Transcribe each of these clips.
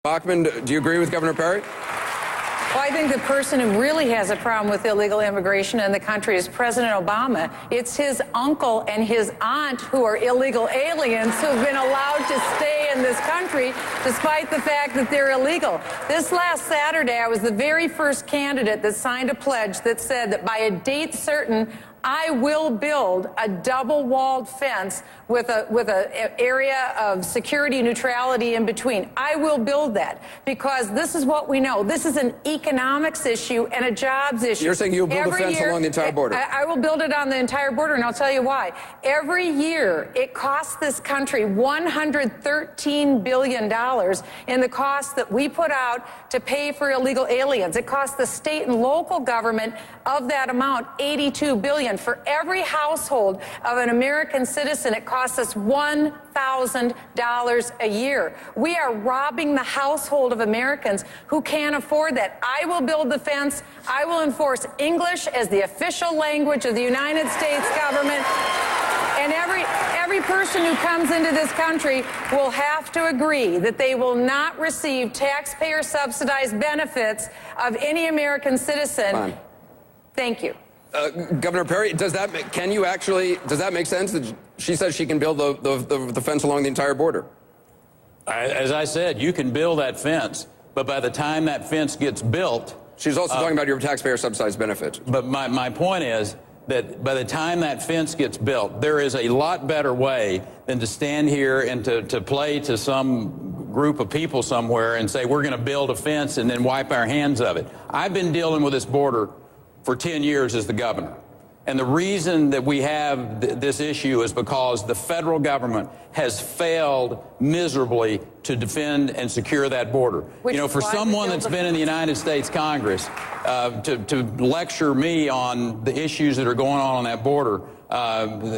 Bachmann, do you agree with Governor Perry? Well, I think the person who really has a problem with illegal immigration in the country is President Obama. It's his uncle and his aunt who are illegal aliens who have been allowed to stay in this country despite the fact that they're illegal. This last Saturday, I was the very first candidate that signed a pledge that said that by a date certain, I will build a double-walled fence with a area of security neutrality in between. I will build that because this is what we know. This is an economics issue and a jobs issue. You're saying you'll build a fence along the entire border? I will build it on the entire border, and I'll tell you why. Every year, it costs this country $113 billion in the costs that we put out to pay for illegal aliens. It costs the state and local government of that amount $82 billion. For every household of an American citizen, it costs us $1,000 a year. We are robbing the household of Americans who can't afford that. I will build the fence. I will enforce English as the official language of the United States government. And every person who comes into this country will have to agree that they will not receive taxpayer-subsidized benefits of any American citizen. Fine. Thank you. Governor Perry, does that make sense that she says she can build the fence along the entire border? As I said, you can build that fence, but by the time that fence gets built... She's also talking about your taxpayer-subsidized benefits. But my point is that by the time that fence gets built, there is a lot better way than to stand here and to play to some group of people somewhere and say, we're going to build a fence and then wipe our hands of it. I've been dealing with this border for 10 years as the governor. And the reason that we have this issue is because the federal government has failed miserably to defend and secure that border. You know, for someone that's been in the United States Congress to lecture me on the issues that are going on that border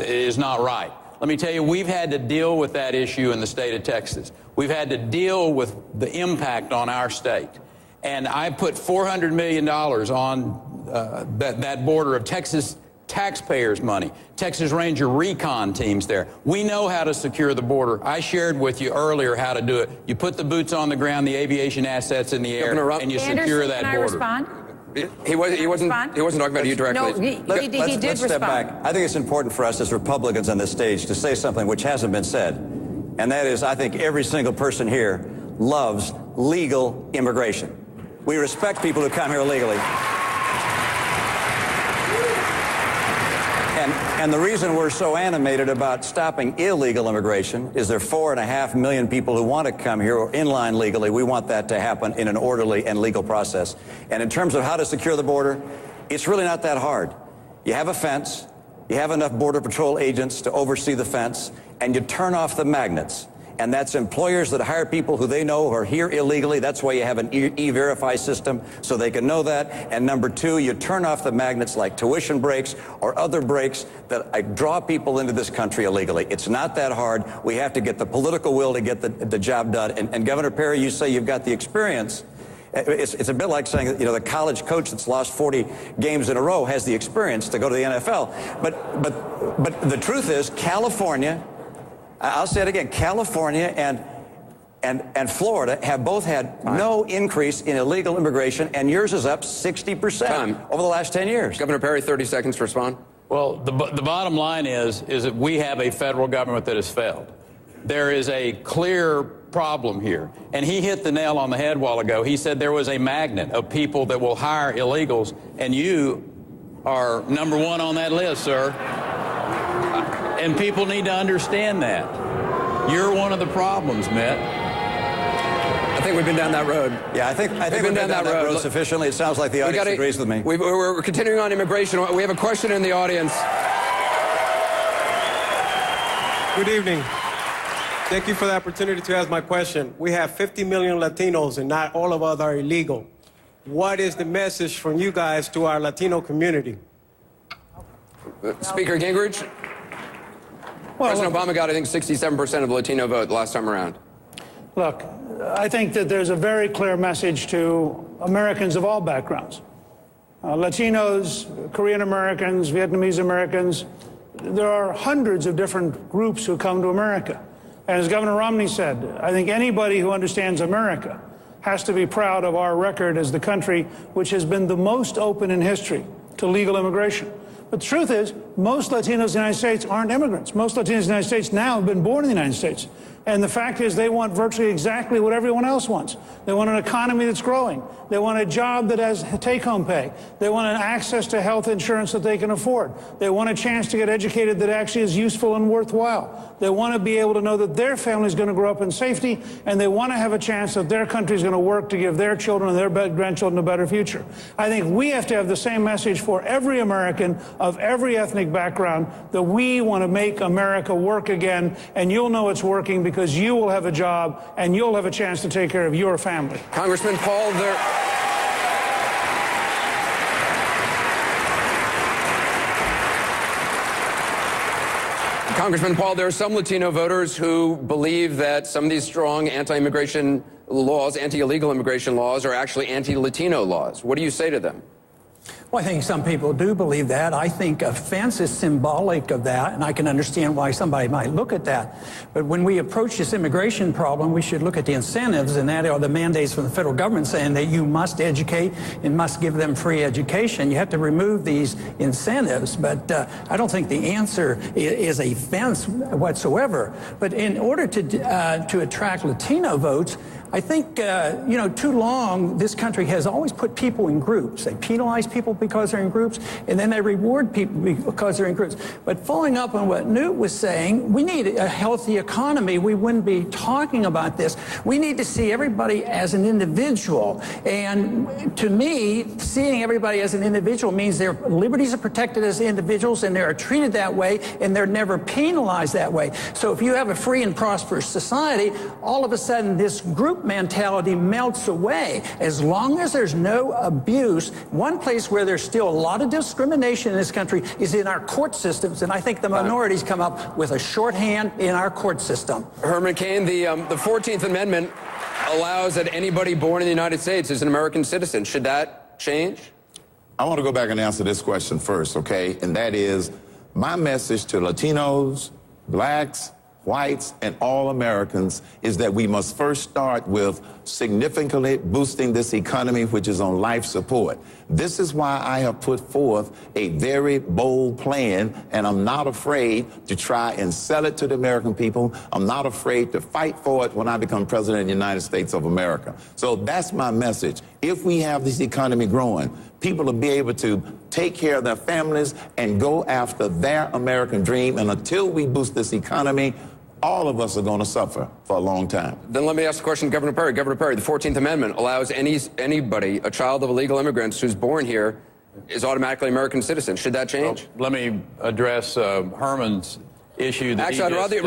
is not right. Let me tell you, we've had to deal with that issue in the state of Texas. We've had to deal with the impact on our state. And I put $400 million on that border of Texas taxpayers' money, Texas Ranger recon teams there. We know how to secure the border. I shared with you earlier how to do it. You put the boots on the ground, the aviation assets in the air, and you secure that border. Can I respond? He wasn't talking about you directly. No, he did let's step back. I think it's important for us as Republicans on this stage to say something which hasn't been said, and that is I think every single person here loves legal immigration. We respect people who come here illegally. And the reason we're so animated about stopping illegal immigration is there are 4.5 million people who want to come here or in line legally. We want that to happen in an orderly and legal process. And in terms of how to secure the border, it's really not that hard. You have a fence, you have enough Border Patrol agents to oversee the fence, and you turn off the magnets. And that's employers that hire people who they know are here illegally. That's why you have an E-Verify system, so they can know that. And number two, you turn off the magnets like tuition breaks or other breaks that draw people into this country illegally. It's not that hard. We have to get the political will to get the job done. And Governor Perry, you say you've got the experience. It's a bit like saying that, you know, the college coach that's lost 40 games in a row has the experience to go to the NFL. But the truth is, California, I'll say it again, California and Florida have both had no increase in illegal immigration, and yours is up 60% over the last 10 years. Governor Perry, 30 seconds to respond. Well, the bottom line is that we have a federal government that has failed. There is a clear problem here, and he hit the nail on the head a while ago. He said there was a magnet of people that will hire illegals, and you are number one on that list, sir. And people need to understand that. You're one of the problems, Mitt. I think we've been down that road. Yeah, I think we've been down that road sufficiently. It sounds like the audience agrees with me. We're continuing on immigration. We have a question in the audience. Good evening. Thank you for the opportunity to ask my question. We have 50 million Latinos, and not all of us are illegal. What is the message from you guys to our Latino community? Speaker Gingrich? Well, President Obama got, I think, 67% of the Latino vote last time around. Look, I think that there's a very clear message to Americans of all backgrounds. Latinos, Korean Americans, Vietnamese Americans. There are hundreds of different groups who come to America. And as Governor Romney said, I think anybody who understands America has to be proud of our record as the country which has been the most open in history to legal immigration. But the truth is, most Latinos in the United States aren't immigrants. Most Latinos in the United States now have been born in the United States. And the fact is they want virtually exactly what everyone else wants. They want an economy that's growing. They want a job that has take-home pay. They want an access to health insurance that they can afford. They want a chance to get educated that actually is useful and worthwhile. They want to be able to know that their family is going to grow up in safety, and they want to have a chance that their country is going to work to give their children and their grandchildren a better future. I think we have to have the same message for every American of every ethnic background, that we want to make America work again, and you'll know it's working because you will have a job and you'll have a chance to take care of your family. Congressman Paul, there are some Latino voters who believe that some of these strong anti-immigration laws, anti-illegal immigration laws, are actually anti-Latino laws. What do you say to them? Well, I think some people do believe that. I think offense is symbolic of that, and I can understand why somebody might look at that. But when we approach this immigration problem, we should look at the incentives, and that are the mandates from the federal government saying that you must educate and must give them free education. You have to remove these incentives, but I don't think the answer is a fence whatsoever. But in order to attract Latino votes, I think, too long, this country has always put people in groups. They penalize people because they're in groups, and then they reward people because they're in groups. But following up on what Newt was saying, we need a healthy economy. We wouldn't be talking about this. We need to see everybody as an individual. And to me, seeing everybody as an individual means their liberties are protected as individuals, and they are treated that way, and they're never penalized that way. So if you have a free and prosperous society, all of a sudden this group mentality melts away. As long as there's no abuse, one place where there's still a lot of discrimination in this country is in our court systems, and I think the minorities come up with a shorthand in our court system. Herman Cain, the 14th Amendment allows that anybody born in the United States is an American citizen. Should that change? I want to go back and answer this question first, okay? And that is, my message to Latinos, blacks, whites, and all Americans is that we must first start with significantly boosting this economy, which is on life support. This is why I have put forth a very bold plan, and I'm not afraid to try and sell it to the American people. I'm not afraid to fight for it when I become president of the United States of America. So that's my message. If we have this economy growing, people will be able to take care of their families and go after their American dream. And until we boost this economy, all of us are going to suffer for a long time. Then let me ask the question, Governor Perry. Governor Perry, the 14th Amendment allows anybody, a child of illegal immigrants who's born here, is automatically American citizen. Should that change? Well, let me address Herman's issue that Actually, I'd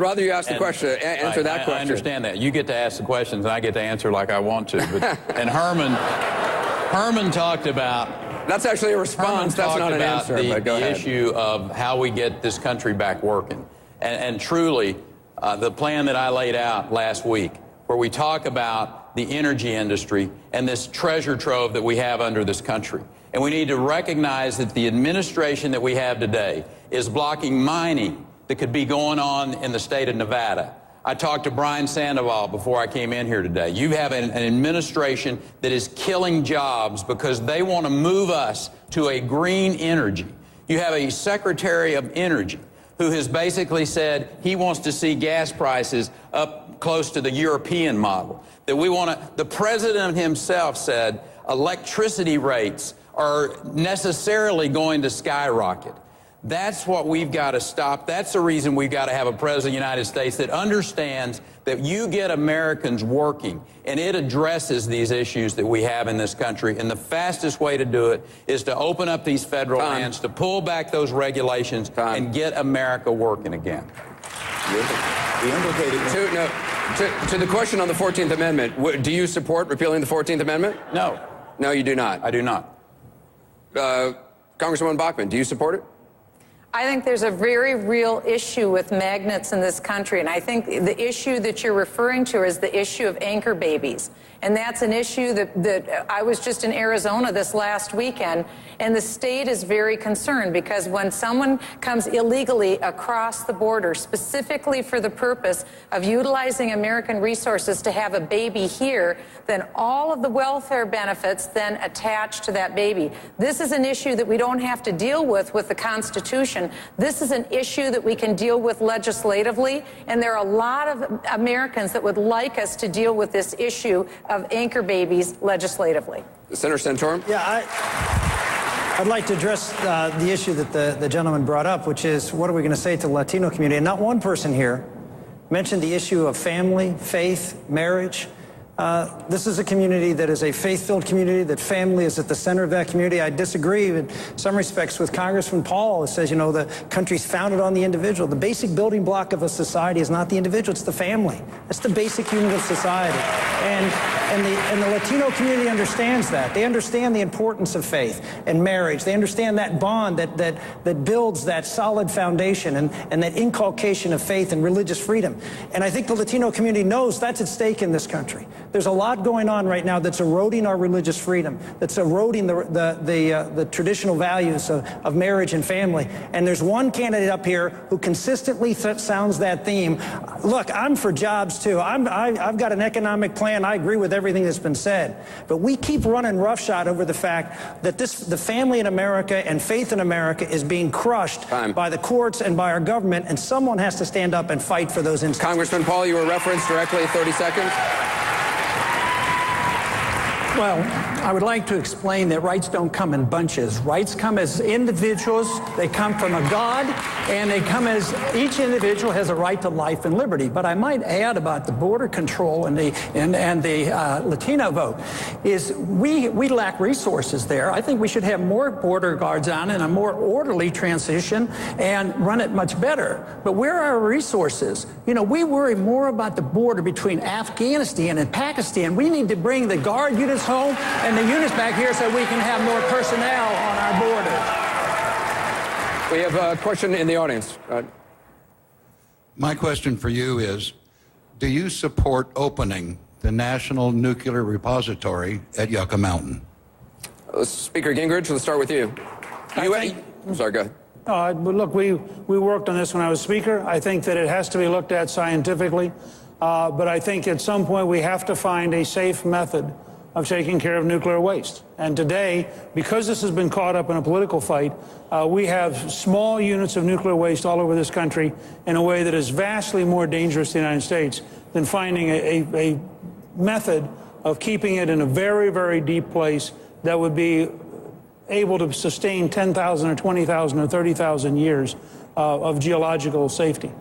rather you ask the question, answer that question. I understand that. You get to ask the questions, and I get to answer like I want to. But, and Herman talked about... That's actually a response. That's not an answer, but go ahead. The issue of how we get this country back working. And truly, the plan that I laid out last week, where we talk about the energy industry and this treasure trove that we have under this country. And we need to recognize that the administration that we have today is blocking mining that could be going on in the state of Nevada. I talked to Brian Sandoval before I came in here today. You have an administration that is killing jobs because they want to move us to a green energy. You have a Secretary of Energy who has basically said he wants to see gas prices up close to the European model. That we want to, the president himself said electricity rates are necessarily going to skyrocket. That's what we've got to stop. That's the reason we've got to have a president of the United States that understands that you get Americans working, and it addresses these issues that we have in this country. And the fastest way to do it is to open up these federal lands, to pull back those regulations, and get America working again. To the question on the 14th Amendment, do you support repealing the 14th Amendment? No. No, you do not. I do not. Congresswoman Bachmann, do you support it? I think there's a very real issue with magnets in this country, and I think the issue that you're referring to is the issue of anchor babies. And that's an issue that I was just in Arizona this last weekend, and the state is very concerned because when someone comes illegally across the border, specifically for the purpose of utilizing American resources to have a baby here, then all of the welfare benefits then attach to that baby. This is an issue that we don't have to deal with the Constitution. This is an issue that we can deal with legislatively, and there are a lot of Americans that would like us to deal with this issue of anchor babies legislatively. Senator Santorum? Yeah, I'd like to address the issue that the gentleman brought up, which is what are we going to say to the Latino community? And not one person here mentioned the issue of family, faith, marriage. This is a community that is a faith-filled community, that family is at the center of that community. I disagree in some respects with Congressman Paul, who says, you know, the country's founded on the individual. The basic building block of a society is not the individual, it's the family. That's the basic unit of society. And the Latino community understands that. They understand the importance of faith and marriage. They understand that bond that builds that solid foundation and that inculcation of faith and religious freedom. And I think the Latino community knows that's at stake in this country. There's a lot going on right now that's eroding our religious freedom, that's eroding the traditional values of marriage and family. And there's one candidate up here who consistently sounds that theme. Look, I'm for jobs too. I've got an economic plan. I agree with everything that's been said. But we keep running roughshod over the fact that the family in America and faith in America is being crushed by the courts and by our government, and someone has to stand up and fight for those institutions. Congressman Paul, you were referenced directly, 30 seconds. Well, I would like to explain that rights don't come in bunches. Rights come as individuals. They come from a God, and they come as each individual has a right to life and liberty. But I might add about the border control and the Latino vote is we lack resources there. I think we should have more border guards on and a more orderly transition and run it much better. But where are our resources? You know, we worry more about the border between Afghanistan and Pakistan. We need to bring the guard units home and the units back here so we can have more personnel on our border. We have a question in the audience. My question for you is, do you support opening the National Nuclear Repository at Yucca Mountain? Speaker Gingrich, let's start with you. I'm sorry, go ahead. Look, we worked on this when I was Speaker. I think that it has to be looked at scientifically. But I think at some point we have to find a safe method of taking care of nuclear waste. And today, because this has been caught up in a political fight, we have small units of nuclear waste all over this country in a way that is vastly more dangerous to the United States than finding a method of keeping it in a very, very deep place that would be able to sustain 10,000 or 20,000 or 30,000 years of geological safety.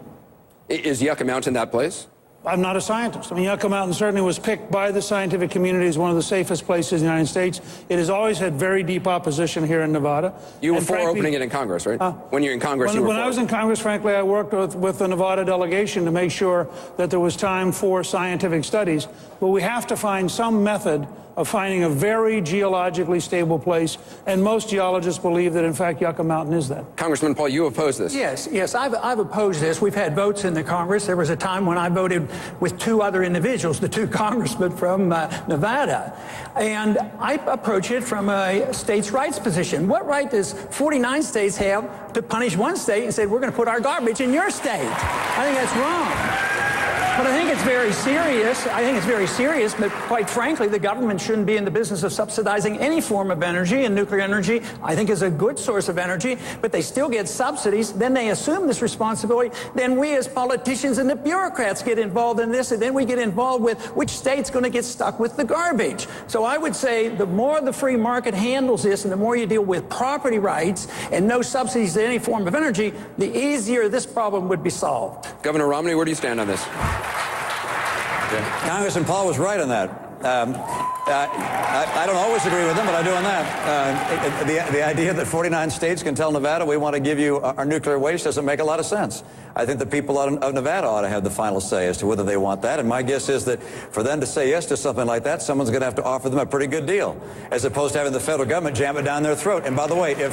Is Yucca Mountain that place? I'm not a scientist. I mean, Yucca Mountain certainly was picked by the scientific community as one of the safest places in the United States. It has always had very deep opposition here in Nevada. You were for opening it in Congress, right? When you're in Congress, when I was in Congress, frankly, I worked with the Nevada delegation to make sure that there was time for scientific studies. But we have to find some method of finding a very geologically stable place, and most geologists believe that, in fact, Yucca Mountain is that. Congressman Paul, you oppose this? Yes, I've opposed this. We've had votes in the Congress. There was a time when I voted with two other individuals, the two congressmen from Nevada, and I approach it from a states' rights position. What right does 49 states have to punish one state and say, we're going to put our garbage in your state? I think that's wrong. But I think it's very serious. But quite frankly, the government shouldn't be in the business of subsidizing any form of energy, and nuclear energy, I think, is a good source of energy, but they still get subsidies. Then they assume this responsibility. Then we as politicians and the bureaucrats get involved in this, and then we get involved with which state's going to get stuck with the garbage. So I would say the more the free market handles this and the more you deal with property rights and no subsidies to any form of energy, the easier this problem would be solved. Governor Romney, where do you stand on this? Congressman Paul was right on that. I don't always agree with him, but I do on that. The idea that 49 states can tell Nevada we want to give you our nuclear waste doesn't make a lot of sense. I think the people of Nevada ought to have the final say as to whether they want that. And my guess is that for them to say yes to something like that, someone's going to have to offer them a pretty good deal, as opposed to having the federal government jam it down their throat. And by the way, if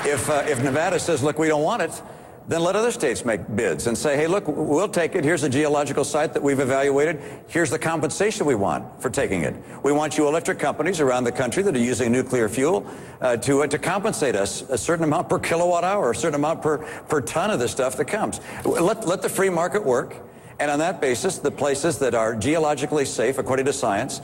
If Nevada says, look, we don't want it, then let other states make bids and say, hey, look, we'll take it. Here's a geological site that we've evaluated. Here's the compensation we want for taking it. We want you electric companies around the country that are using nuclear fuel to compensate us a certain amount per kilowatt hour, a certain amount per ton of the stuff that comes. Let the free market work. And on that basis, the places that are geologically safe, according to science,